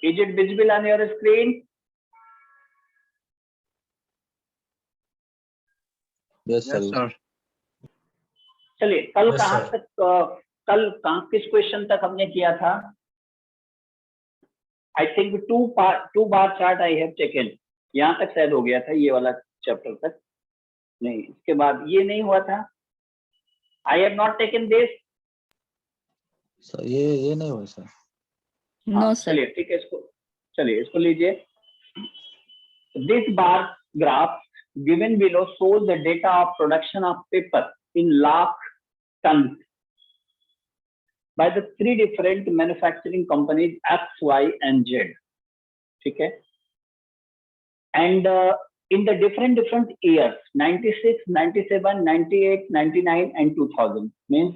Is it visible on your screen? Yes, sir. चलिए कल कहाँ तक किस क्वेश्चन तक हमने किया था? I think two bar chart I have taken, यहाँ तक शायद हो गया था, ये वाला चैप्टर तक नहीं, इसके बाद ये नहीं हुआ था। I have not taken this. Sir ये नहीं हुआ सर। No sir. चलिए ठीक है, इसको लीजिए। This bar graph given below shows the data of production of paper in lakh tons by the three different manufacturing companies X, Y, and Z. ठीक है, and in the different years 96, 97, 98, 99, and 2000 means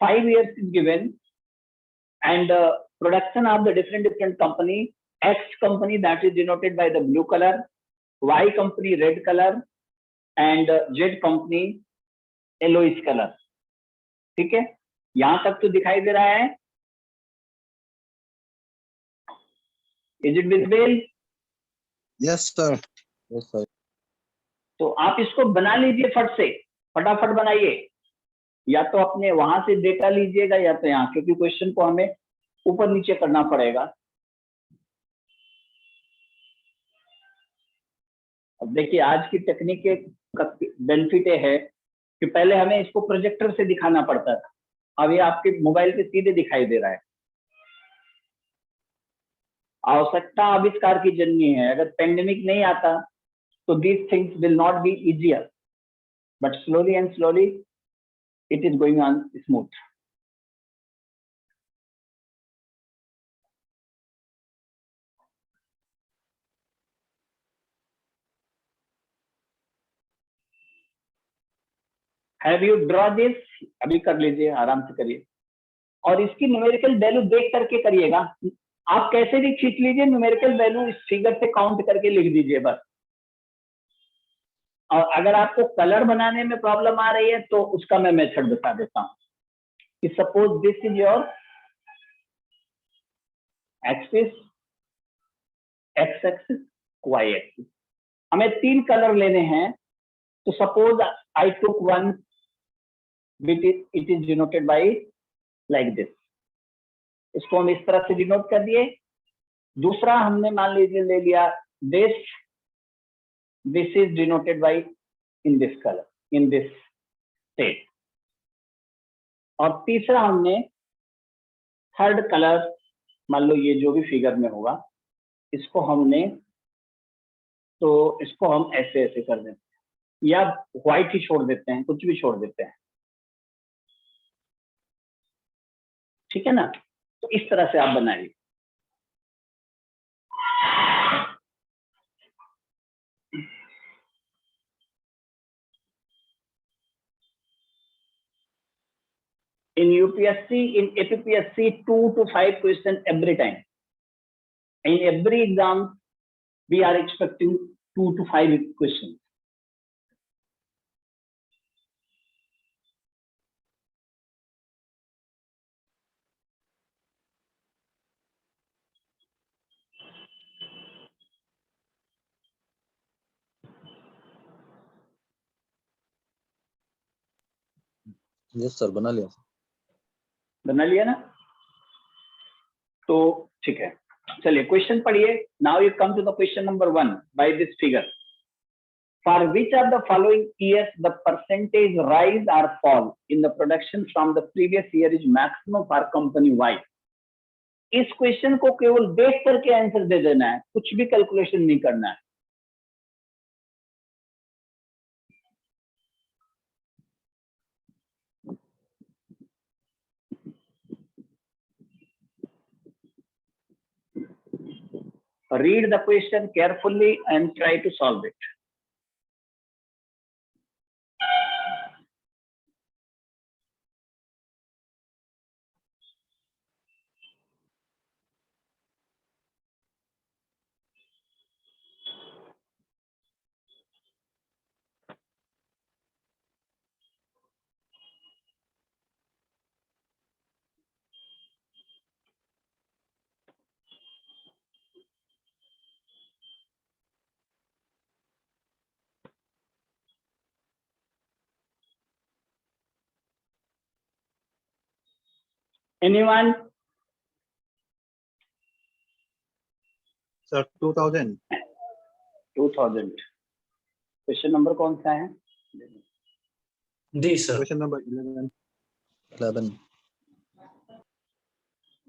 5 years is given, and production of the different company. X company that is denoted by the blue color, Y company red color, and Z company yellowish color. ठीक है, यहां तक तो दिखाई दे रहा है? Is it visible? Yes sir. Yes sir. तो आप इसको बना लीजिए फटाफट बनाइए, या तो अपने वहां से डेटा लीजिएगा या तो यहाँ, क्योंकि क्वेश्चन को हमें ऊपर नीचे करना पड़ेगा। अब देखिए, आज की टेक्निक का बेनिफिट है कि पहले हमें इसको प्रोजेक्टर से दिखाना पड़ता था, अब ये आपके मोबाइल पे सीधे दिखाई दे रहा है। आवश्यकता आविष्कार की जननी है। अगर पेंडेमिक नहीं आता तो these things will not be easier, but slowly and slowly it is going on smooth. Have you draw this? अभी कर लीजिए, आराम से करिए, और इसकी न्यूमेरिकल वैल्यू देख करके करिएगा। आप कैसे भी खींच लीजिए, न्यूमेरिकल वैल्यू इस फिगर से काउंट करके लिख दीजिए बस। और अगर आपको कलर बनाने में प्रॉब्लम आ रही है तो उसका मैं मेथड बता देता हूं कि suppose this is your axis, X axis, Y axis. हमें 3 कलर लेने हैं, तो suppose I took one, it is denoted by like this. इसको हम इस तरह से डिनोट कर दिए। दूसरा हमने मान लीजिए ले लिया this is denoted by in this colour, in this state. और तीसरा हमने थर्ड कलर, मान लो ये जो भी फिगर में होगा, इसको हमने, तो इसको हम ऐसे ऐसे कर देते हैं, या व्हाइट ही छोड़ देते हैं, कुछ भी छोड़ देते हैं। ठीक है ना? तो इस तरह से आप बनाइए। In UPSC, in APPSC, 2 to 5 questions every time. In every exam, we are expecting 2 to 5 questions. Yes sir, बना लिया। बना लिया ना? तो ठीक है, चलिए क्वेश्चन पढ़िए। Now you come to the question number 1 by this figure. For which of the following years the percentage rise or fall in the production from the previous year is maximum for company Y? इस question को केवल देख करके answer दे देना है, कुछ भी calculation नहीं करना है। Read the question carefully and try to solve it. Anyone? Sir 2000 2000. Question number कौन सा है? D sir. क्वेश्चन नंबर 11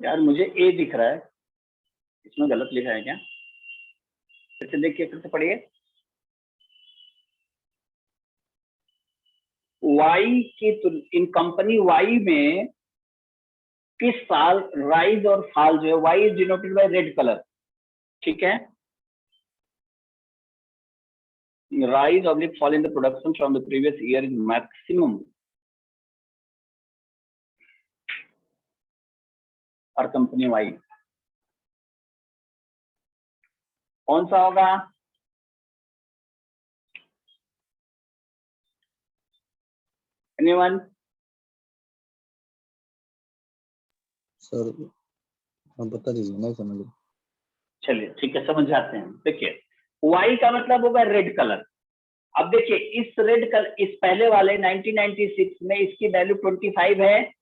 यार मुझे ए दिख रहा है, इसमें गलत लिखा है क्या? फिर से देखिए, फिर से पढ़िए। वाई की इन कंपनी वाई में किस साल राइज और फॉल जो है, Y is denoted by red colour, ठीक है? rise oblique fall in the production from the previous year is maximum और कंपनी वाई कौन सा होगा? एनीवन? सर आप बता दीजिए, नहीं समझ। चलिए ठीक है, समझ जाते हैं। देखिए वाई का मतलब होगा रेड कलर। अब देखिए इस रेड कलर, इस पहले वाले 1996 में इसकी वैल्यू 25 है,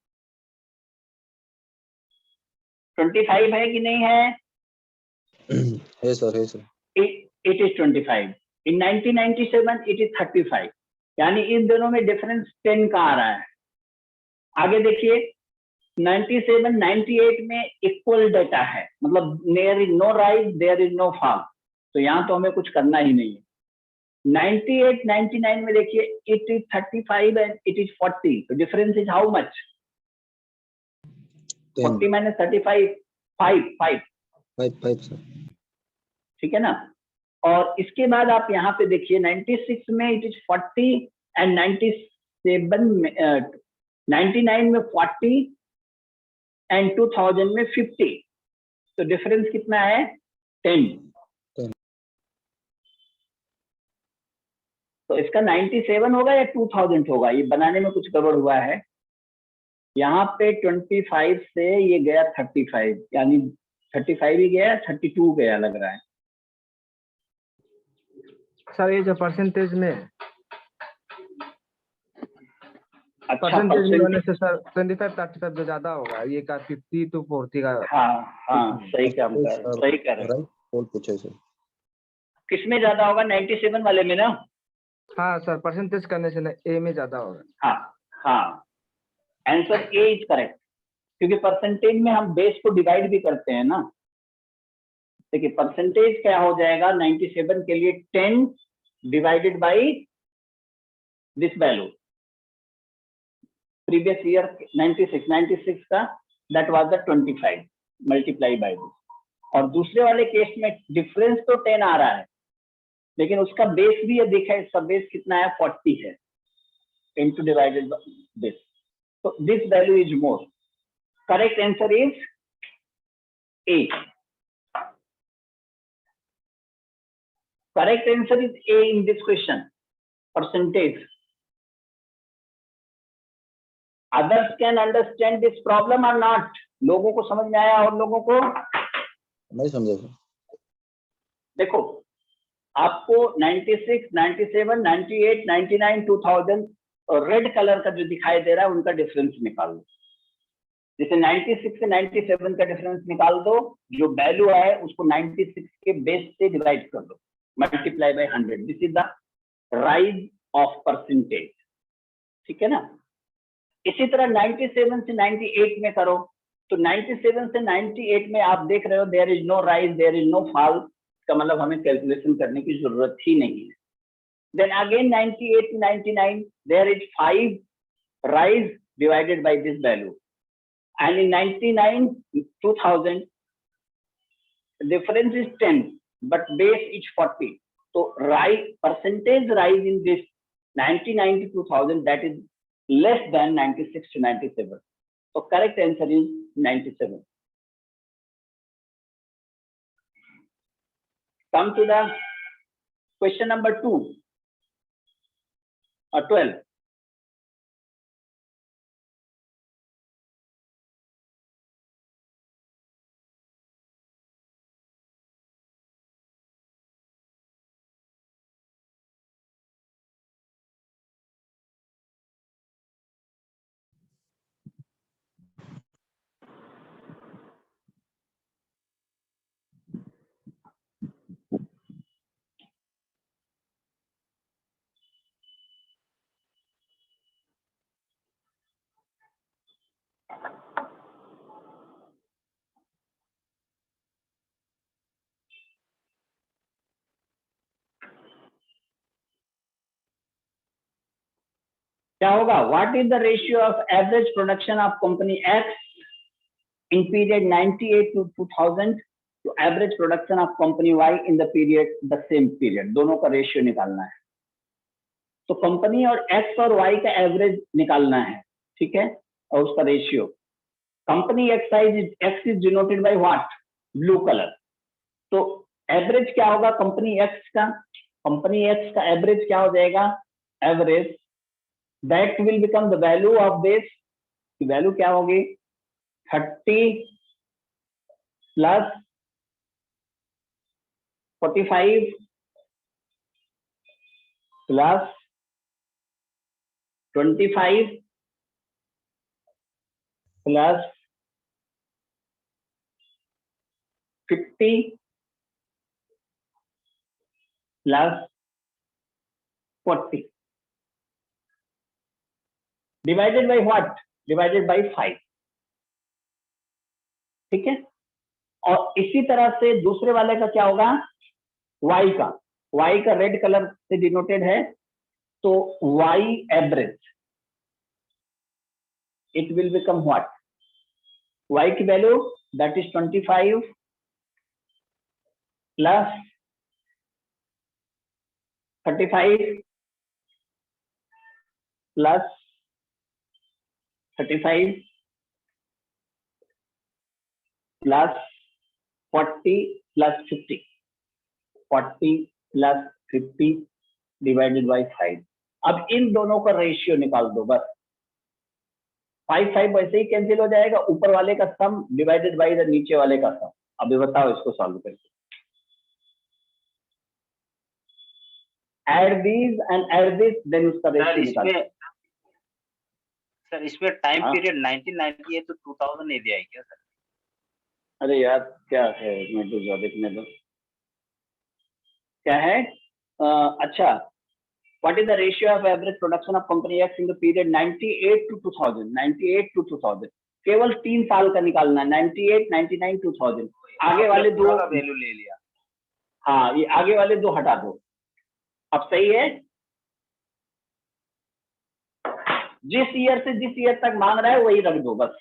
25 है कि नहीं है? है सर, है sir. It is 25. In 1997 it is 35. यानी इन दोनों में डिफरेंस 10 का आ रहा है। आगे देखिए 97, 98 में इक्वल डेटा है, मतलब there is no rise, there is no fall, तो यहाँ तो हमें कुछ करना ही नहीं है। 98, 99 में देखिए it is 35 and it is 40, तो difference is how much? 40 minus 35, 5 sir. ठीक है ना? और इसके बाद आप यहाँ पे देखिए 96 में इट इज 40 एंड 97 में 99 में 40 एंड 2000 में 50, तो डिफरेंस कितना है? 10। तो इसका 97 होगा या 2000 होगा? ये बनाने में कुछ गड़बड़ हुआ है। यहाँ पे 25 से ये गया 35, यानी 35 ही गया, 32 गया लग रहा है। सर ये जो परसेंटेज में अच्छा, परसेंटेज में होने से सर 25, 35 जो ज्यादा होगा, ये का 50 to 40 का। हाँ सही काम कर रहे, सही कर रहे। राइट बोल पूछे सर। किसमें ज्यादा होगा? 97 वाले में ना? हाँ सर, परसेंटेज करने से ए में ज्यादा होगा। हाँ, आंसर ए इज करेक्ट, क्योंकि परसेंटेज में हम बेस को डिवाइड भी करते हैं ना। देखिए परसेंटेज क्या हो जाएगा 97 के लिए, 10 divided by this value, previous year 96 का that was the 25 multiply by this. और दूसरे वाले केस में डिफरेंस तो 10 आ रहा है, लेकिन उसका बेस भी ये देखा है, इसका बेस कितना है? 40 है, into divided by this, so this value is more. Correct answer is A. Correct answer is A in this question, percentage. Others can understand this problem or not? लोगों को समझ में आया? और लोगों को नहीं समझा सर। देखो आपको 96, 97, 98, 99, 2000 और रेड कलर का जो दिखाई दे रहा है उनका डिफरेंस निकाल दो। जैसे 96 से 97 का डिफरेंस निकाल दो, जो वैल्यू है उसको 96 के बेस से डिवाइड कर दो, multiply by 100, this is the rise of percentage, ठीक है ना? इसी तरह 97 से 98 में करो, तो 97 से 98 में आप देख रहे हो there is no rise, there is no fall, का मतलब हमें कैलकुलेशन करने की जरूरत ही नहीं है। Then again 98 to 99, there is 5 rise divided by this value, and in 99, 2000, difference is 10, but base is 40. So rise, percentage rise in this 99 to 2000, that is less than 96 to 97. So correct answer is 97. Come to the question number 2 or 12. क्या होगा? What is the ratio of average production of company X in period 98 to 2000 to average production of company Y in the period the same period. दोनों का ratio निकालना है। तो company और x और Y का एवरेज निकालना है, ठीक है, और उसका ratio. Company x is denoted by what? Blue colour. तो एवरेज क्या होगा कंपनी एक्स का? कंपनी एक्स का एवरेज क्या हो जाएगा? Average that will become the value of this. Value क्या होगी? 30 plus 45 plus 25 plus 50 plus 40 divided by what? Divided by 5, ठीक है। और इसी तरह से दूसरे वाले का क्या होगा? y का। y का रेड कलर से डिनोटेड है, तो y average it will become what? y की value that is 25 plus 35 plus 35 plus 40 plus 50, 40 plus 50 divided by 5। अब इन दोनों का रेशियो निकाल दो बस। 5 वैसे ही कैंसिल हो जाएगा, ऊपर वाले का सम डिवाइडेड बाई द नीचे वाले का सम। अभी बताओ इसको सॉल्व करके। Add these and add this, then उसका रेशियो निकालो। सर इसमें टाइम हाँ। पीरियड 1998 तो 2000 नहीं दिया है क्या सर? अरे यार क्या है, मैं तो देखने दो क्या है। अच्छा, what is the ratio of average production of company X in the period 98 to 2000? 98 to 2000 केवल 3 साल का निकालना है। 98, 99, 2000। आगे वाले दो वैल्यू ले लिया। हाँ, ये आगे वाले दो हटा दो। अब सही है। जिस ईयर से जिस ईयर तक मांग रहा है वही रख दो बस।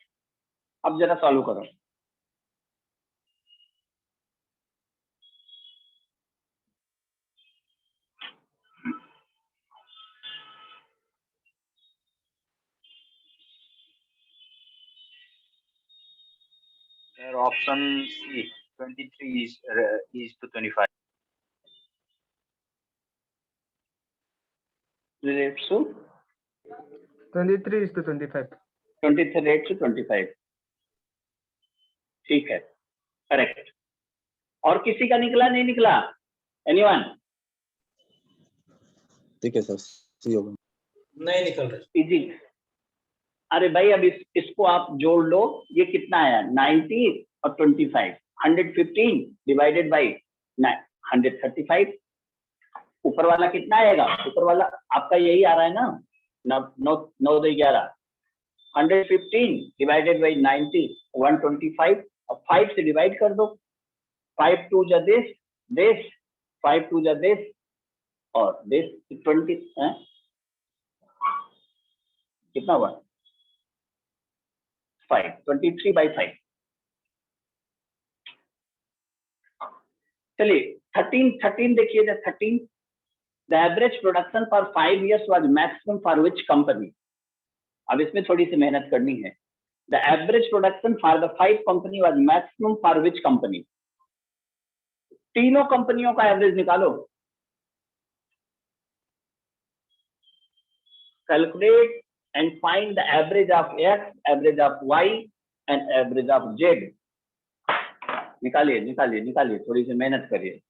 अब जरा सॉल्व करो। Sir option C 23 is to 25 relates to 23 is to 25. 23 to 25। ठीक है, करेक्ट। और किसी का निकला नहीं निकला? एनीवन? ठीक है सर, सी होगा। नहीं निकल रही। इजी। अरे भाई अब इसको आप जोड़ लो। ये कितना आया? 90 और 25, 115 डिवाइडेड बाई 135। ऊपर वाला कितना आएगा? ऊपर वाला आपका यही आ रहा है ना, 9 2 11। 115 डिवाइडेड बाई 90, 125। अब 5 से डिवाइड कर दो। 5 2 जा दिस, 5 2 जा दिस और दिस 20 है। कितना हुआ? 5, 23/5। चलिए 13 देखिए। 13 the average production for 5 years was maximum for which company? अब इसमें थोड़ी सी मेहनत करनी है। The average production for the 5 company was maximum for which company? तीनों कंपनियों का एवरेज निकालो। Calculate and find the average of x, average of y and average of z। निकालिए निकालिए निकालिए, थोड़ी सी मेहनत करिए।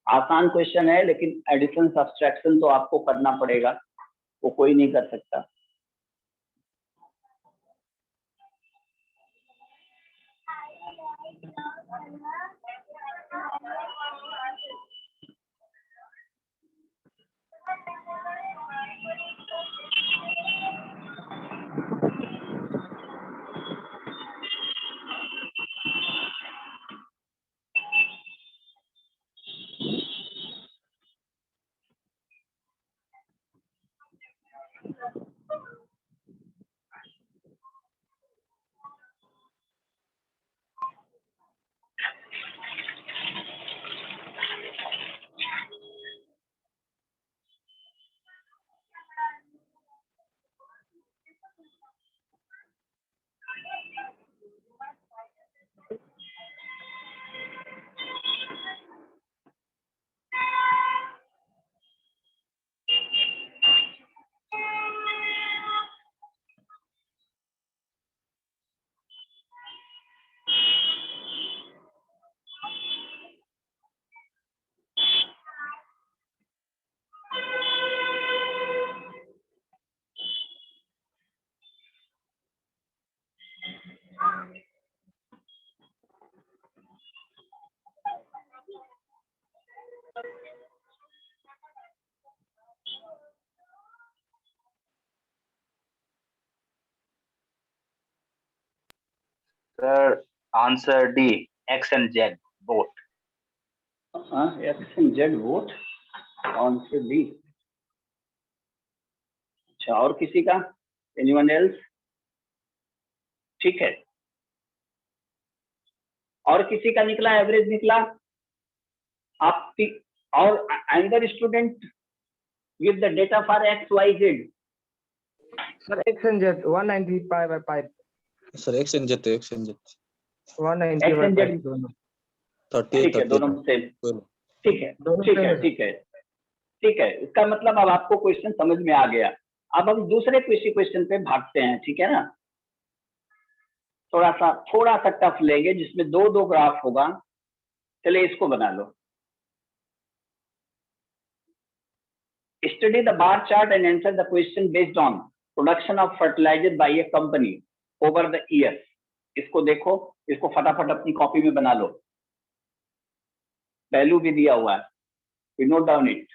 आसान क्वेश्चन है, लेकिन एडिशन सब्सट्रैक्शन तो आपको करना पड़ेगा, वो कोई नहीं कर सकता। Sir, answer D, X and Z both. X and Z vote answer D. अच्छा, और किसी का? Anyone else? ठीक है, और किसी का निकला, एवरेज निकला? आप और another student with the data for X Y Z? Sir X and Z 195/5 sir X and Z 190 X and by Z 5 दोनों। 38 ठीक है, दोनों सेम। ठीक है, ठीक है, ठीक है, ठीक है। इसका मतलब अब आपको क्वेश्चन समझ में आ गया। अब हम दूसरे क्वेश्चन पे भागते हैं, ठीक है ना? थोड़ा सा टफ लेंगे, जिसमें दो ग्राफ होगा। चलिए इसको बना लो। Study the bar chart and answer the question based on production of fertilizer by a company over the years. इसको देखो, इसको फटाफट अपनी कॉपी में बना लो। वैल्यू भी दिया हुआ है, we note down it।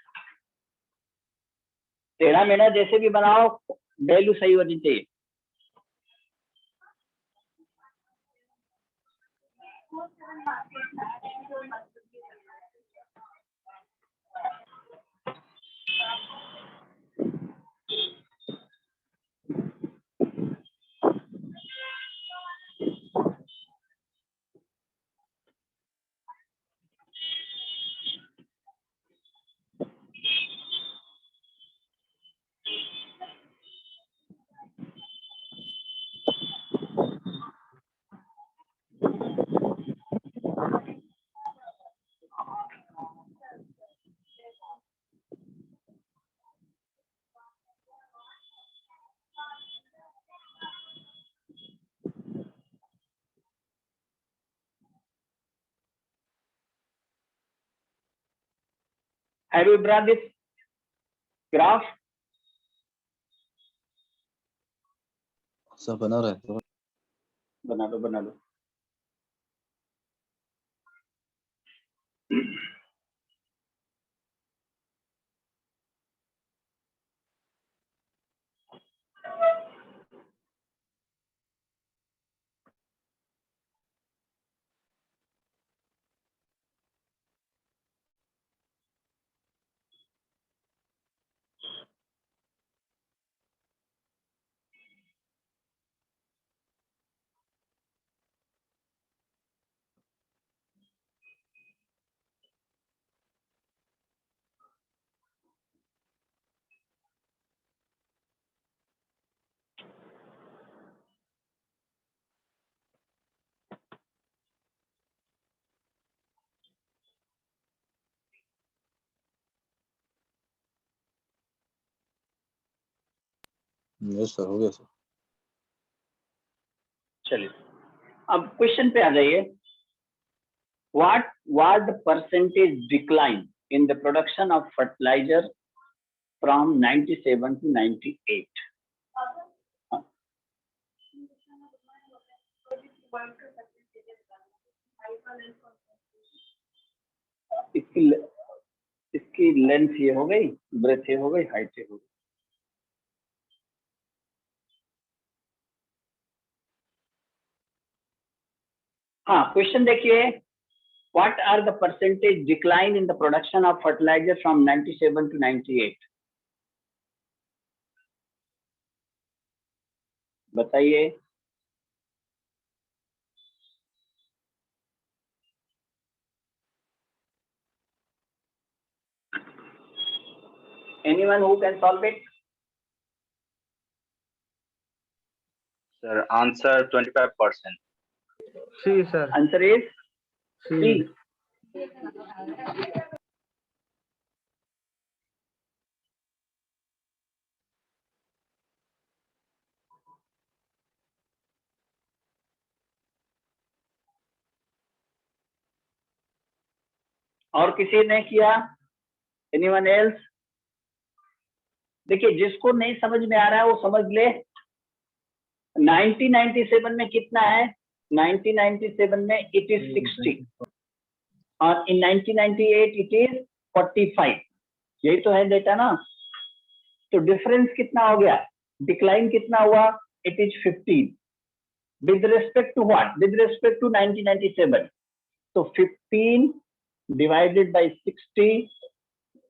तेरा मेरा जैसे भी बनाओ, वैल्यू सही होनी चाहिए। Have you drawn this graph? Sir बना रहे हैं। बना लो। यस सर, हो गया सर। चलिए अब क्वेश्चन पे आ जाइए। What was the percentage decline in the production of fertilizer from 97 to 98? इसकी लेंथ ये हो गई, ब्रेथ ये हो गई, हाइट ये हो गई। हाँ, क्वेश्चन देखिए। What are the percentage decline in the production of fertilizer from 97 to 98? बताइए। Anyone who can solve it? Sir, answer 25%. C, sir. Answer is C. C. और किसी ने किया? Anyone else? देखिए, जिसको नहीं समझ में आ रहा है वो समझ ले। 1997 में कितना है? 1997 में इट इज 60 और इन 1998 इट इज 45। यही तो है डेटा ना। तो डिफरेंस कितना हो गया? डिक्लाइन कितना हुआ? It is 15 with respect to what? With respect to 1997। तो 15 divided by 60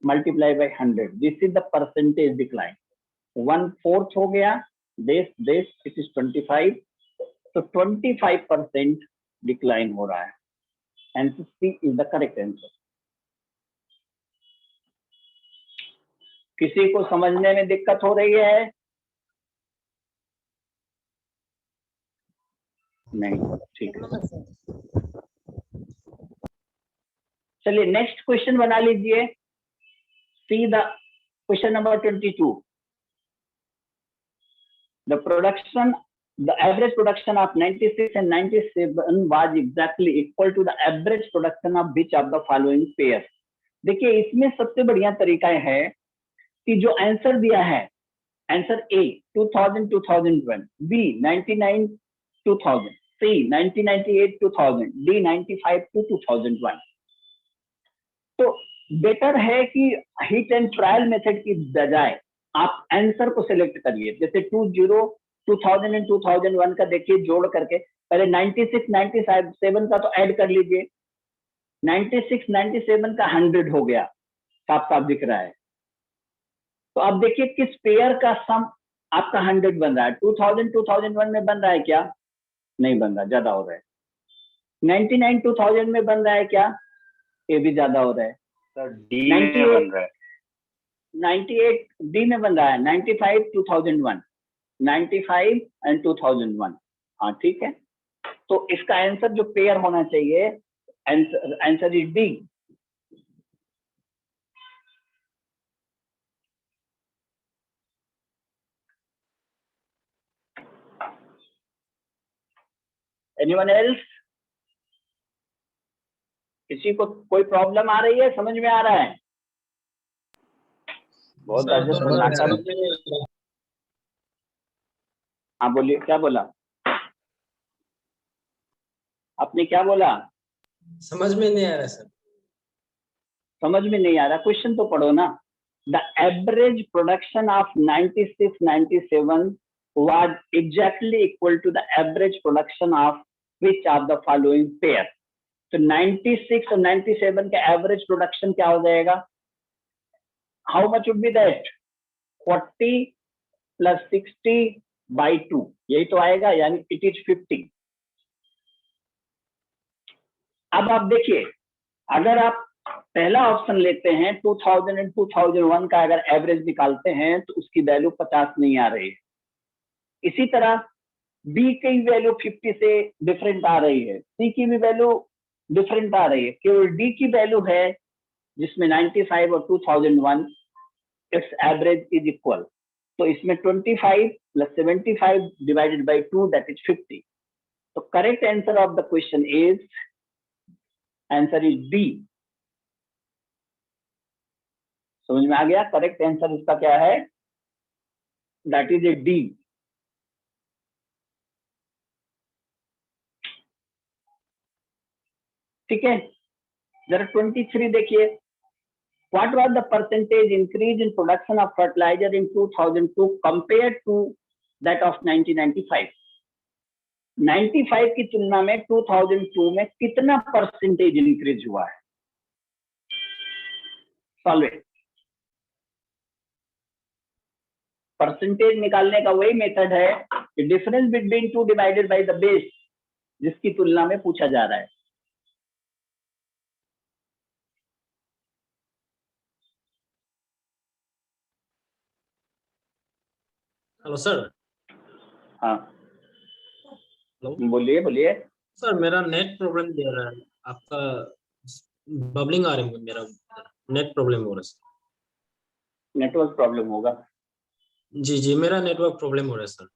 multiplied by 100. This is the percentage decline. 1/4 हो गया। this it is 25. तो 25% decline हो रहा है। Answer C is the correct answer. किसी को समझने में दिक्कत हो रही है? नहीं, ठीक है। चलिए नेक्स्ट क्वेश्चन बना लीजिए। See the question number 22. The average production of 96 and 97 was exactly equal to the average production of which of the following pairs? देखिए, इसमें सबसे बढ़िया तरीका है कि जो आंसर दिया है, answer A 2000 2001, B 99 2000, C 1998 2000, D 95 to 2001। तो बेटर है कि हिट एंड ट्रायल मेथड की बजाय आप आंसर को सिलेक्ट करिए। जैसे 2000 एंड 2001 का देखिए जोड़ करके, पहले 96 97 का तो ऐड कर लीजिए। 96 97 का 100 हो गया, साफ साफ दिख रहा है। तो आप देखिए किस पेयर का सम आपका 100 बन रहा है। 2000 2001 में बन रहा है क्या? नहीं बन रहा, ज्यादा हो रहा है। 99 2000 में बन रहा है क्या? ये भी ज्यादा हो रहा है। सर डी में बन रहा है। 98 डी में बन रहा है। 95 2001, 95 एंड 2001। हाँ ठीक है। तो इसका आंसर जो पेयर होना चाहिए, answer is D. Anyone else? किसी को कोई प्रॉब्लम आ रही है? समझ में आ रहा है? बहुत सर, अजब दोनों नाटक। समझ में नहीं आ रहा। हाँ बोलिए, क्या बोला आपने? क्या बोला? समझ में नहीं आ रहा सर। समझ में नहीं आ रहा? क्वेश्चन तो पढ़ो ना। The average production of 96 97 was exactly equal to the average production of which of the following pair? तो 96 और 97 का एवरेज प्रोडक्शन क्या हो जाएगा? How much would be that? 40 plus 60 by 2, यही तो आएगा, यानी इट इज 50। अब आप देखिए, अगर आप पहला ऑप्शन लेते हैं 2000 एंड 2001 का अगर एवरेज निकालते हैं तो उसकी वैल्यू 50 नहीं आ रही है। इसी तरह बी की वैल्यू 50 से डिफरेंट आ रही है, सी की भी वैल्यू डिफरेंट आ रही है, केवल डी की वैल्यू है जिसमें 95 और 2001 इट्स एवरेज इज इक्वल। तो इसमें 25 plus 75 divided by 2 that is 50। तो correct answer of the question is, answer is D. समझ में आ गया? करेक्ट आंसर इसका क्या है? That is A D. ठीक है, जरा 23 देखिए। What was the percentage increase in production of fertiliser in 2002 compare to that of 1995? 95 की तुलना में 2002 में कितना परसेंटेज इंक्रीज हुआ है? Solve it. परसेंटेज निकालने का वही मेथड है difference between 2 divided by the base, जिसकी तुलना में पूछा जा रहा है। Hello sir. हाँ हेलो बोलिए बोलिए। सर, मेरा नेट प्रॉब्लम दे रहा है आपका। बबलिंग आ रही है मेरा, नेट प्रॉब्लम हो रहा है सर। नेटवर्क प्रॉब्लम होगा। जी जी, मेरा नेटवर्क प्रॉब्लम हो रहा है सर।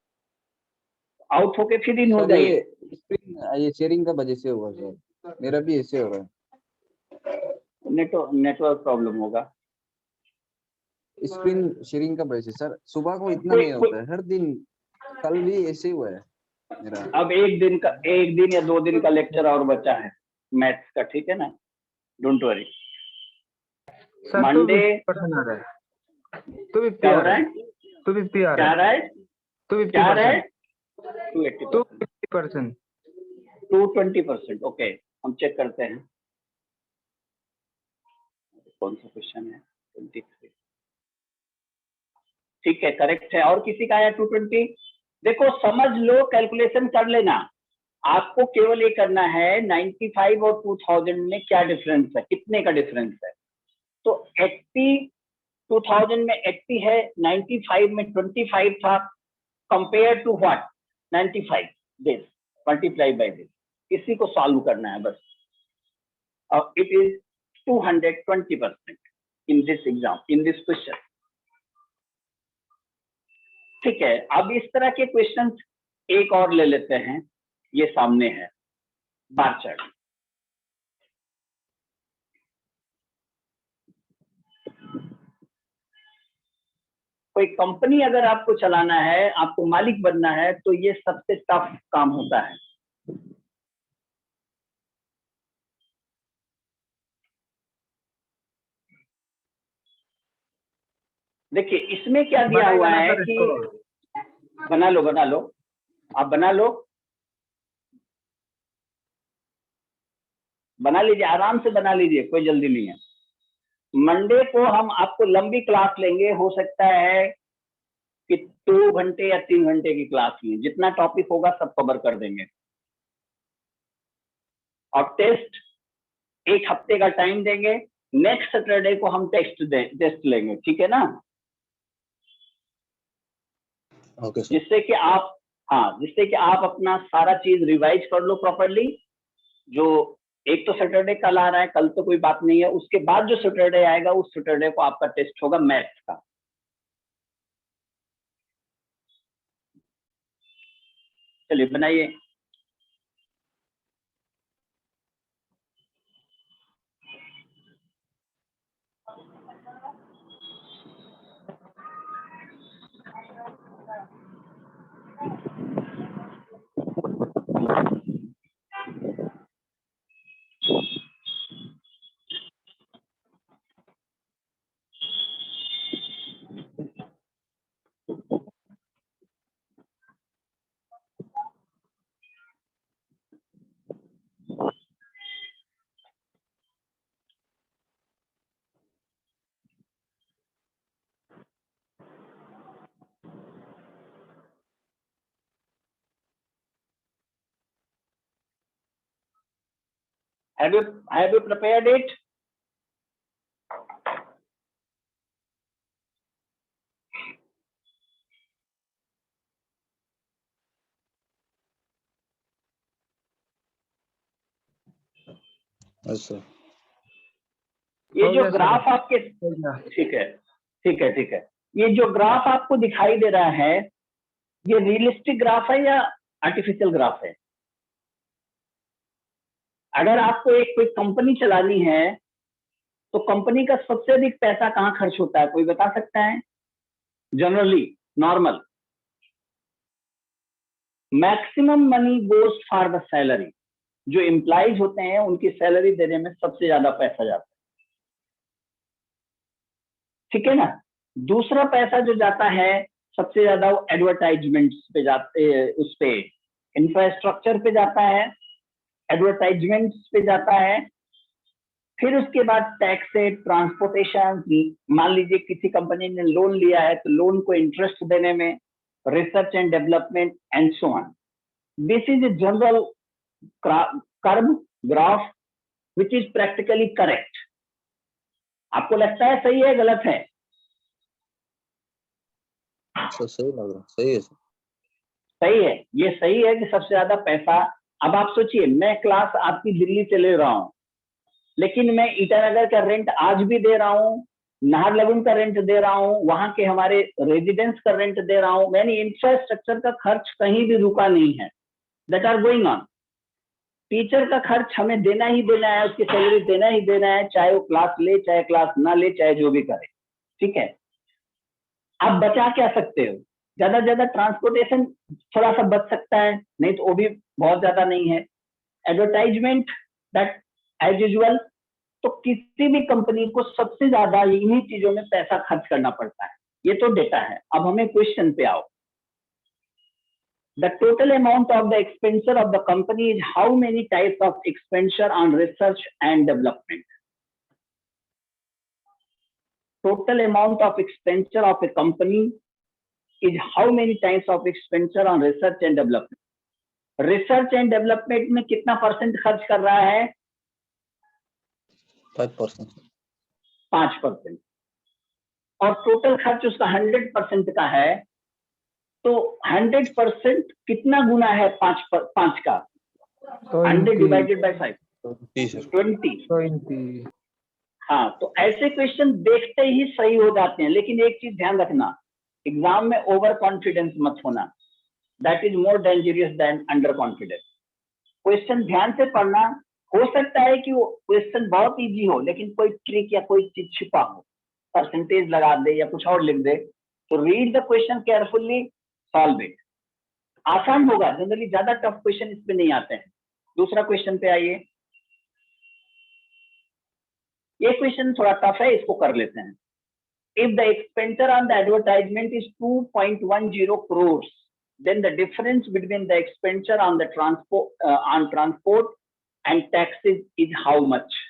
आउट होके फिर इन हो सर जाइए। ये स्क्रीन ये शेयरिंग का वजह से हुआ सर, मेरा भी ऐसे हो रहा है। नेटवर्क प्रॉब्लम होगा। स्क्रीन शेयरिंग का वजह से सर, सुबह को इतना कोई नहीं होता है, हर दिन। कल भी ऐसे ही हुआ है मेरा। अब एक दिन या 2 दिन का लेक्चर और बचा है मैथ्स का, ठीक है ना, डोंट वरी। सर मंडे 250% आ रहा है, 250 क्या आ हो रहा रहा है, है? 250 आ क्या रहा है, रहा है? क्या रहा है? 250%, 280%, 250%। 220%। ओके, हम चेक करते हैं कौन सा क्वेश्चन है। 23, ठीक है, करेक्ट है। और किसी का आया 220? देखो समझ लो, कैलकुलेशन कर लेना। आपको केवल ये करना है 95 और 2000 में क्या डिफरेंस है, कितने का डिफरेंस है। तो 80 2000 में 80 है, 95 में 25 था, compare to what 95 this multiply by this. इसी को सॉल्व करना है बस। और it is 220% in this exam, in this question. ठीक है, अब इस तरह के क्वेश्चंस एक और ले लेते हैं। ये सामने है बार चार्ट। कोई कंपनी अगर आपको चलाना है, आपको मालिक बनना है, तो ये सबसे टफ काम होता है। देखिए इसमें क्या दिया हुआ बनाएगा ना है सर कि इसको? बना लो, आप बना लीजिए, आराम से बना लीजिए, कोई जल्दी नहीं है। मंडे को हम आपको लंबी क्लास लेंगे, हो सकता है कि 2 घंटे या 3 घंटे की क्लास लें, जितना टॉपिक होगा सब कवर कर देंगे। और टेस्ट 1 हफ्ते का टाइम देंगे। नेक्स्ट सैटरडे को हम टेस्ट लेंगे, ठीक है ना, ओके सर। जिससे कि आप अपना सारा चीज रिवाइज कर लो प्रॉपरली। जो एक तो सैटरडे कल आ रहा है, कल तो कोई बात नहीं है, उसके बाद जो सैटरडे आएगा उस सैटरडे को आपका टेस्ट होगा मैथ्स का। चलिए बनाइए। Have you prepared it? अच्छा ये हो जो गया सर, ग्राफ आपके, हो गया। ठीक है, ये जो ग्राफ आपको दिखाई दे रहा है, ये रियलिस्टिक ग्राफ है या आर्टिफिशियल ग्राफ है? अगर आपको एक कोई कंपनी चलानी है, तो कंपनी का सबसे अधिक पैसा कहाँ खर्च होता है, कोई बता सकता है? Generally normal maximum money goes for the salary. जो एम्प्लॉइज होते हैं उनकी सैलरी देने में सबसे ज्यादा पैसा जाता है, ठीक है ना। दूसरा पैसा जो जाता है सबसे ज्यादा, वो एडवर्टाइजमेंट्स पे जाते, उस पे इंफ्रास्ट्रक्चर पे जाता है, एडवर्टाइजमेंट्स पे जाता है। फिर उसके बाद टैक्स है, ट्रांसपोर्टेशन। मान लीजिए किसी कंपनी ने लोन लिया है, तो लोन को इंटरेस्ट देने में, research and development, and so on. This is a general curve graph which is practically correct. आपको लगता है सही है गलत है? सर सही लग रहा, सही है सर। सही है, ये सही है कि सबसे ज्यादा पैसा। अब आप सोचिए, मैं क्लास आपकी दिल्ली से ले रहा हूं, लेकिन मैं ईटानगर का रेंट आज भी दे रहा हूँ, नाहरलगुन का रेंट दे रहा हूँ, वहां के हमारे रेजिडेंस का रेंट दे रहा हूँ, यानी इंफ्रास्ट्रक्चर का खर्च कहीं भी रुका नहीं है, that are going on. Teacher का खर्च हमें देना ही देना है, उसकी सैलरी देना ही देना है, चाहे वो क्लास ले, चाहे क्लास ना ले, चाहे जो भी करे, ठीक है। आप बचा क्या सकते हो? ज्यादा से ज्यादा ट्रांसपोर्टेशन थोड़ा सा बच सकता है, नहीं तो वो भी बहुत ज्यादा नहीं है। एडवर्टाइजमेंट, दैट एज यूजुअल, तो किसी भी कंपनी को सबसे ज्यादा इन्हीं चीजों में पैसा खर्च करना पड़ता है। ये तो डेटा है। अब हमें क्वेश्चन पे आओ। The total amount of the expenditure of the company is how many types of expenditure on research and development? Total amount of expenditure of a company is how many types of expenditure on research and development? Research and development में कितना percent खर्च कर रहा है? 5%। 5%। और total खर्च उसका 100% का है, तो 100% कितना गुना है 5 का? 100 डिवाइडेड बाय 5, 20। हाँ, तो ऐसे क्वेश्चन देखते ही सही हो जाते हैं, लेकिन एक चीज ध्यान रखना, एग्जाम में ओवर कॉन्फिडेंस मत होना, that is more dangerous than under confidence. Question ध्यान से पढ़ना। हो सकता है कि वो क्वेश्चन बहुत इजी हो, लेकिन कोई ट्रिक या कोई चीज छिपा हो, परसेंटेज लगा दे या कुछ और लिख दे, तो read the question carefully, solve it. आसान होगा, जनरली ज्यादा टफ क्वेश्चन इस पे नहीं आते हैं। दूसरा क्वेश्चन पे आइए। ये क्वेश्चन थोड़ा टफ है, इसको कर लेते हैं। If the expenditure on the advertisement is 2.10 crores, then the difference between the expenditure on the transport and taxes is how much?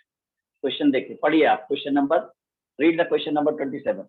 Question देखिए, पढ़िए आप question number, read the question number 27.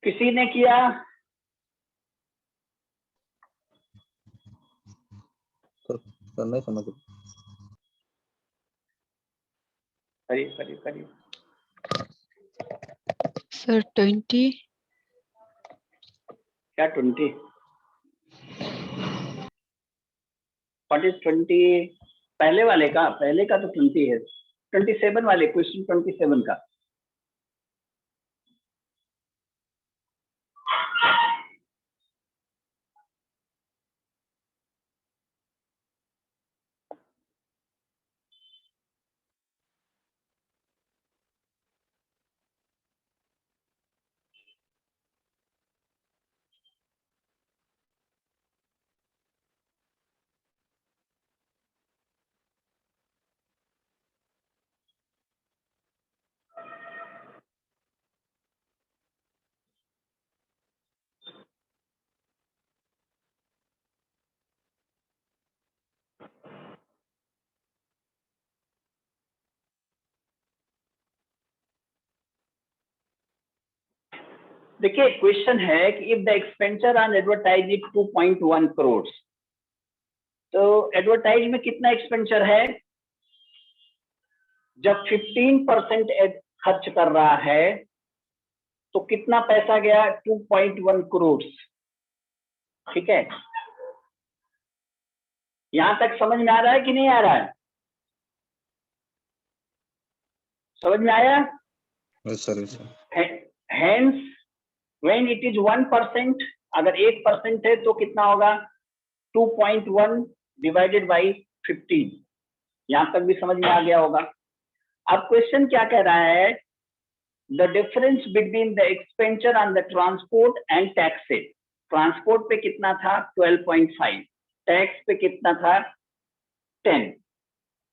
किसी ने किया? सर नहीं समझ। करिए। सर 20। क्या 20? What is 20? पहले वाले का? पहले का तो 20 है। 27 वाले, क्वेश्चन 27 का। देखिए, क्वेश्चन है कि if the expenditure on advertise is 2.1 crore, तो एडवर्टाइज में कितना एक्सपेंडिचर है? जब 15% खर्च कर रहा है तो कितना पैसा गया? 2.1 करोड़। ठीक है, यहां तक समझ में आ रहा है कि नहीं आ रहा है? समझ में आया? Yes sir, yes sir. Hence, when it is 1%, अगर 1% है तो कितना होगा? 2.1 डिवाइडेड बाई 15। यहां तक भी समझ में आ गया होगा। अब क्वेश्चन क्या कह रहा है? The difference between the expenditure on the transport and taxes. Transport पे कितना था? 12.5। टैक्स पे कितना था? 10।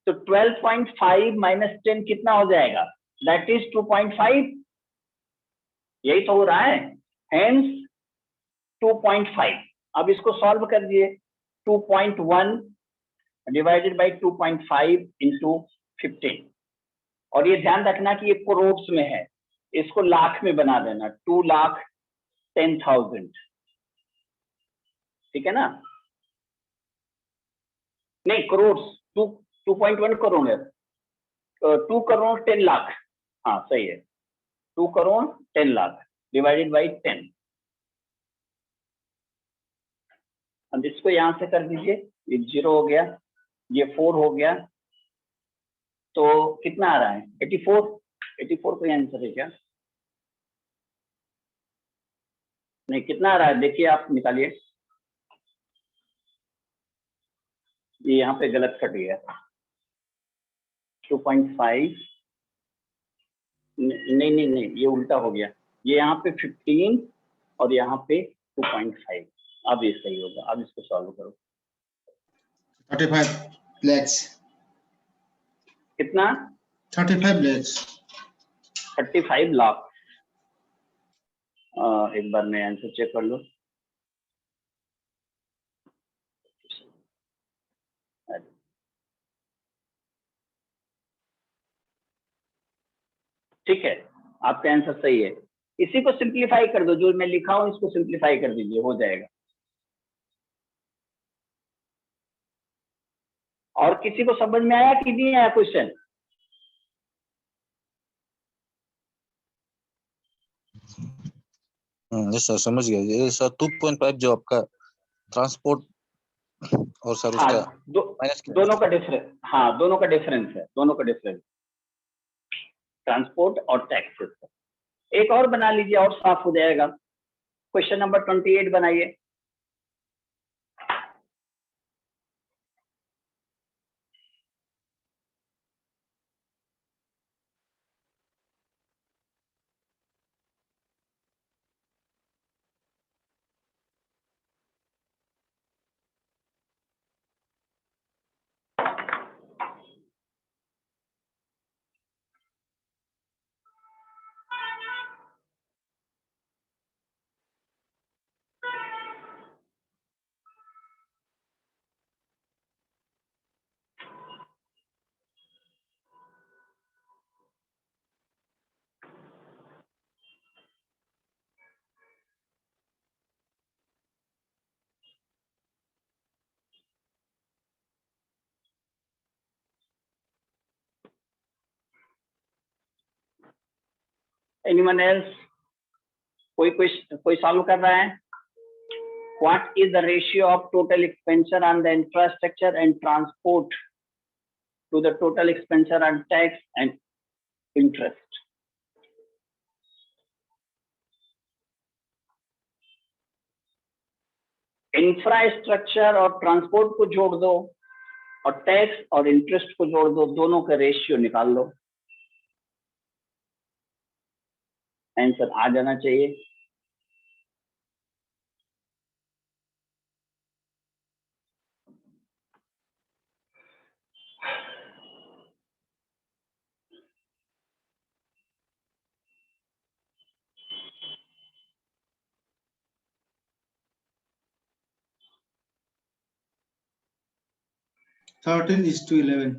तो 12.5 माइनस 10 कितना हो जाएगा? That is 2.5। यही तो हो रहा है। हेंस 2.5। अब इसको सॉल्व कर दिए। 2.1 डिवाइडेड बाई 2.5 इंटू 15। और ये ध्यान रखना कि ये करोड़ में है, इसको लाख में बना देना। 2,10,000। ठीक है ना? नहीं, करोड़। 2.1 करोड़ है। 2 करोड़ 10 लाख। हाँ सही है, 2 करोड़ 10 लाख डिवाइडेड बाई 10। अब इसको यहां से कर दीजिए। ये 0 हो गया, ये 4 हो गया, तो कितना आ रहा है? 84। 84 कोई आंसर है क्या? नहीं, कितना आ रहा है देखिए, आप निकालिए। ये यहाँ पे गलत कट गया। 2.5। नहीं नहीं नहीं, ये उल्टा हो गया। ये यहाँ पे 15 और यहाँ पे 2.5। अब ये सही होगा। अब इसको सॉल्व करो। 35 lakhs. कितना? 35 lakhs. 35 लाख। एक बार मैं आंसर चेक कर लूं। ठीक है, आपका आंसर सही है। इसी को सिंप्लीफाई कर दो, जो मैं लिखा हूं इसको सिंप्लीफाई कर दीजिए, हो जाएगा। और किसी को समझ में आया कि नहीं आया क्वेश्चन? यस सर, समझ गया। ये सर 2.5 जो आपका ट्रांसपोर्ट और सर हाँ, उसका माइनस दोनों का डिफरेंस। हाँ, दोनों का डिफरेंस है, दोनों का डिफरेंस, ट्रांसपोर्ट और टैक्सेस। एक और बना लीजिए और साफ हो जाएगा। क्वेश्चन नंबर 28 बनाइए। Anyone else? कोई सॉल्व कर रहा है? What is the ratio of total expenditure on the infrastructure and transport to the total expenditure on tax and interest? Infrastructure और ट्रांसपोर्ट को जोड़ दो और टैक्स और इंटरेस्ट को जोड़ दो, दोनों का रेशियो निकाल लो। आंसर आ जाना चाहिए। Thirteen is to 11.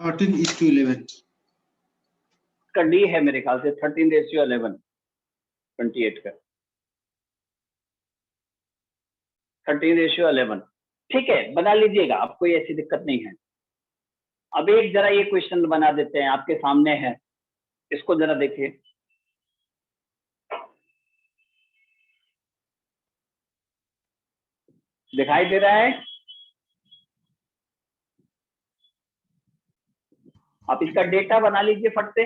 13 is to 11. का डी है मेरे ख्याल से 13:11 28 का 13:11। ठीक है, बना लीजिएगा, आप कोई ऐसी दिक्कत नहीं है। अब एक जरा ये क्वेश्चन बना देते हैं, आपके सामने है, इसको जरा देखिए। दिखाई दे रहा है? आप इसका डेटा बना लीजिए फट से,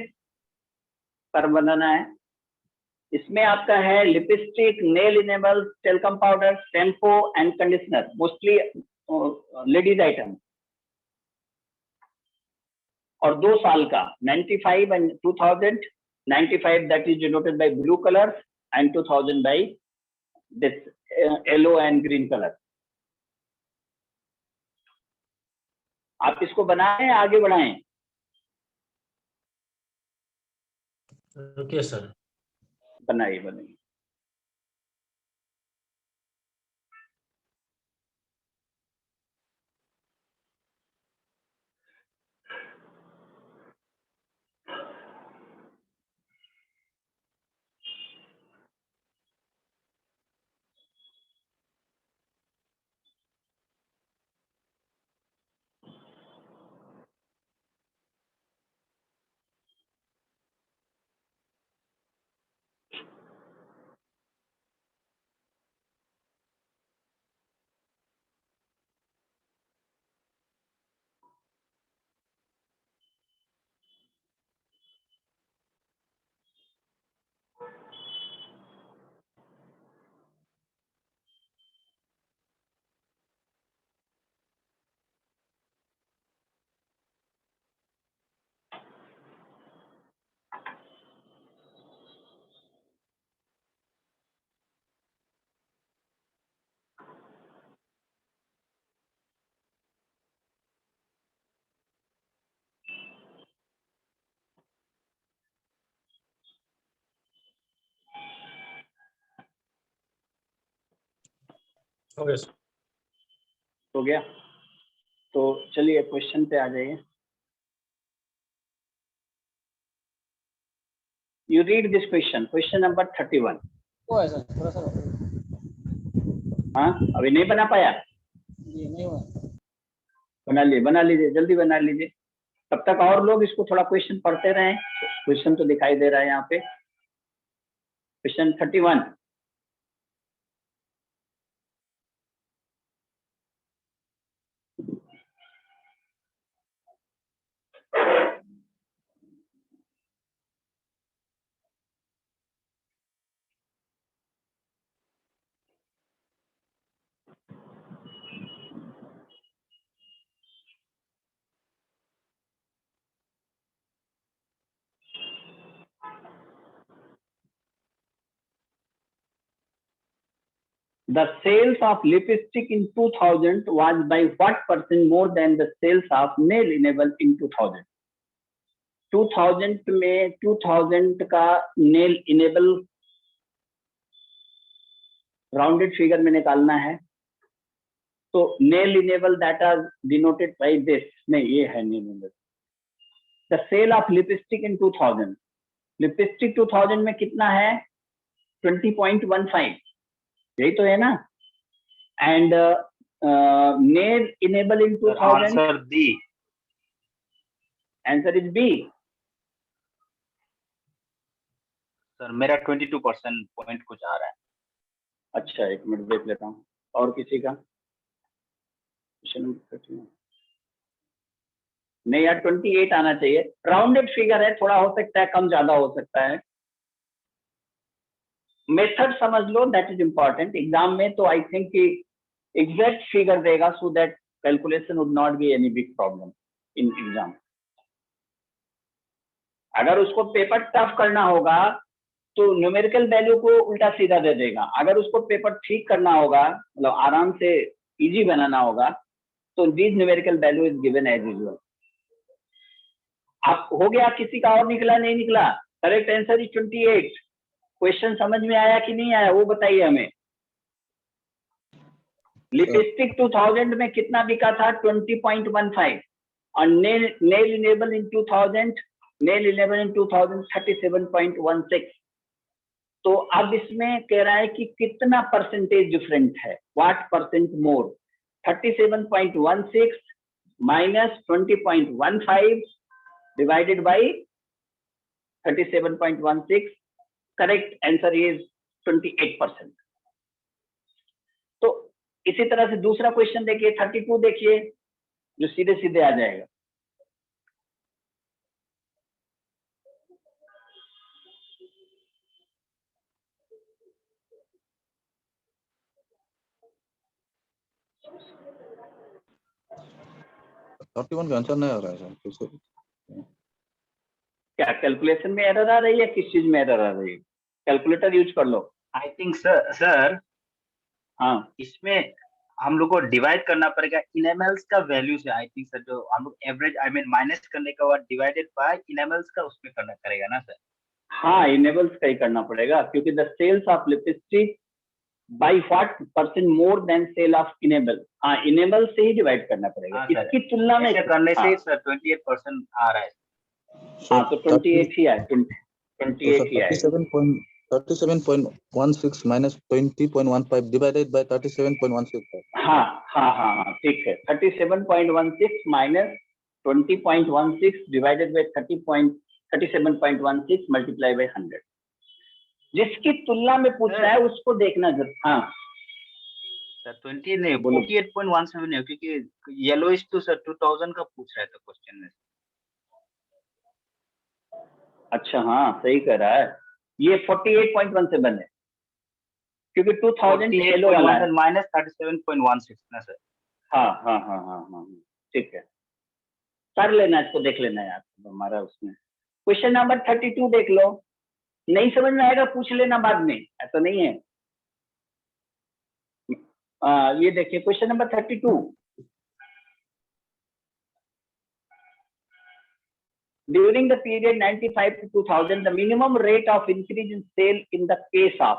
पर बनाना है। इसमें आपका है lipstick, nail enamel, talcum powder, shampoo and conditioner, mostly ladies item, और 2 साल का 95 and 2000, 95 that is denoted by blue colour and 2000 by this yellow and green colour. आप इसको बनाएं, आगे बढ़ाएं? रुकिए सर। बनाइए बनाइए। Okay sir. हो गया? तो चलिए क्वेश्चन पे आ जाइए। You read this question, question number 31. हाँ, अभी नहीं बना पाया? बना लीजिए, जल्दी बना लीजिए। तब तक और लोग इसको थोड़ा क्वेश्चन पढ़ते रहें। क्वेश्चन तो दिखाई दे रहा है यहाँ पे। Question 31। The sales of lipstick in 2000 was by what % more than the sales of nail enamel in 2000? 2000 में 2000 का नेल इनेबल राउंडेड फिगर में निकालना है। तो nail enamel that are denoted by this, नहीं ये है nail enamel. The sale of lipstick in 2000, lipstick 2000 में कितना है? 20.15, यही तो है ना? And nail enamel in 2000, answer D. Answer is B. Sir मेरा 22% पॉइंट कुछ आ रहा है। अच्छा, एक मिनट देख लेता हूँ। और किसी का? नहीं यार, 28 आना चाहिए। राउंडेड फिगर है, थोड़ा हो सकता है कम ज्यादा हो सकता है। मेथड समझ लो, दैट इज इंपॉर्टेंट। एग्जाम में तो आई थिंक कि एग्जैक्ट फिगर देगा, so that calculation would not be any big problem in exam. अगर उसको पेपर टफ करना होगा तो न्यूमेरिकल वैल्यू को उल्टा सीधा दे देगा। अगर उसको पेपर ठीक करना होगा, मतलब आराम से इजी बनाना होगा, तो this numerical value is given as usual. आप हो गया? किसी का और निकला? नहीं निकला? Correct answer is 28। क्वेश्चन समझ में आया कि नहीं आया वो बताइए हमें। लिपस्टिक 2000 में कितना बिका था? 20.15, और nail enamel in 2000, nail enamel in 2000 37.16। तो अब इसमें कह रहा है कि कितना परसेंटेज डिफरेंट है, what percent more? 37.16 minus 20.15 divided by 37.16. Correct answer is 28%. तो इसी तरह से दूसरा क्वेश्चन देखिए 32 देखिए, जो सीधे सीधे आ जाएगा। का आंसर नहीं आ रहा है सर, कैसे? क्या कैलकुलेशन में एरर आ रही है, किस चीज में एरर आ रही है? कैलकुलेटर यूज कर लो। आई थिंक सर हाँ इसमें हम लोग को डिवाइड करना पड़ेगा इनेमल्स का वैल्यू से। आई थिंक सर जो हम लोग एवरेज माइनस करने के बाद डिवाइडेड बाय इनेमल्स का उसमें करना करेगा ना सर? हाँ, इनेबल्स का ही करना पड़ेगा, क्योंकि the sales of lipstick by what percent more than sale of enamel. हाँ, इनेबल से ही डिवाइड करना पड़ेगा। हाँ सर, इसकी तुलना में ऐसे करने हाँ, से सर 28% आ रहा है। हाँ तो 28 ही है, 28 ही आएगा। 37.16 minus 20.15 divided by 37.16. हाँ हाँ हाँ हाँ ठीक है, 37.16 minus 20.16 divided by 37.16 multiply by 100। जिसकी तुलना में पूछ रहा है उसको देखना जरूर। हाँ सर 20 नहीं, बोलो। 48.17 है, क्योंकि येलो इज टू सर 2000 का पूछ रहा है तो क्वेश्चन में। अच्छा हाँ सही कह रहा है, ये 48.17 है, क्योंकि 2000 येलो वाला है। माइनस 37.16 ना सर? हाँ हाँ हाँ हाँ हाँ ठीक है, कर लेना, इसको देख लेना यार हमारा उसमें। क्वेश्चन नंबर 32 देख लो, नहीं समझ में आएगा पूछ लेना बाद में, ऐसा नहीं है। ये देखिए question number 32। During the period 95 to 2000, the minimum rate of increase in sale in the case of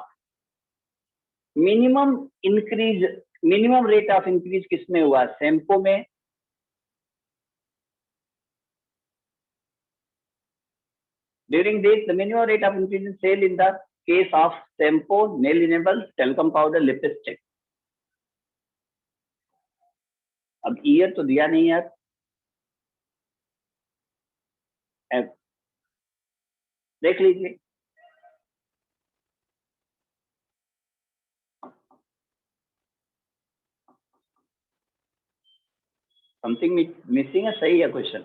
minimum rate of increase किसमें हुआ? सेम्पो में। During this, the minimum rate of increase in sale in the case of shampoo, nail enamel, talcum powder, lipstick. अब year तो दिया नहीं यार, देख लीजिए। समथिंग मिसिंग है, सही है क्वेश्चन।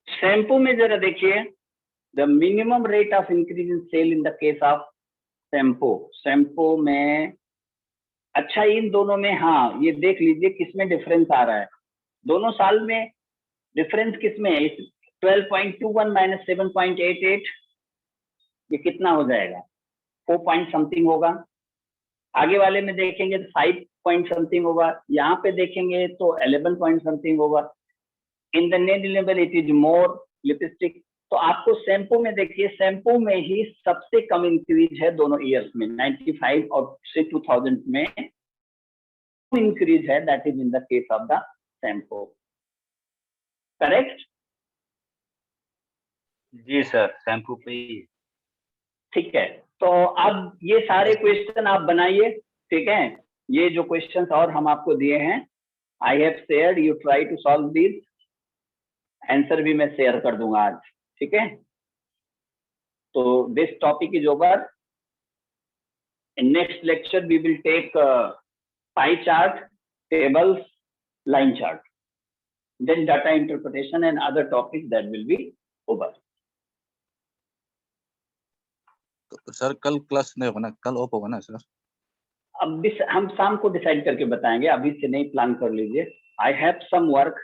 शैम्पू में जरा देखिए, the minimum rate of increase in sale in the case of shampoo में। अच्छा इन दोनों में, हाँ ये देख लीजिए किसमें डिफरेंस आ रहा है, दोनों साल में डिफरेंस किसमें है? 12.21 माइनस 7.88, ये कितना हो जाएगा? 4 पॉइंट समथिंग होगा। आगे वाले में देखेंगे तो 5 पॉइंट समथिंग होगा, यहाँ पे देखेंगे तो 11 पॉइंट समथिंग होगा। In the nail level it is more lipstick. तो आपको शैम्पू में देखिए, शैम्पू में ही सबसे कम इंक्रीज है दोनों ईयर्स में, 95 और से 2000 में इंक्रीज है, that is in the case of the shampoo. Correct? जी सर, शैम्पू पे ही। ठीक है, तो अब ये सारे क्वेश्चन आप बनाइए, ठीक है? ये जो क्वेश्चंस और हम आपको दिए हैं, I have shared, you try to solve this. Answer भी मैं शेयर कर दूंगा आज, ठीक है? तो this topic is over. In next lecture we will take pie chart, tables, line chart, then data interpretation and other topics that will be over. तो sir कल क्लास नहीं होगा ना, कल ऑफ होगा ना सर? अब हम शाम को डिसाइड करके बताएंगे, अभी से नहीं, प्लान कर लीजिए। I have some work,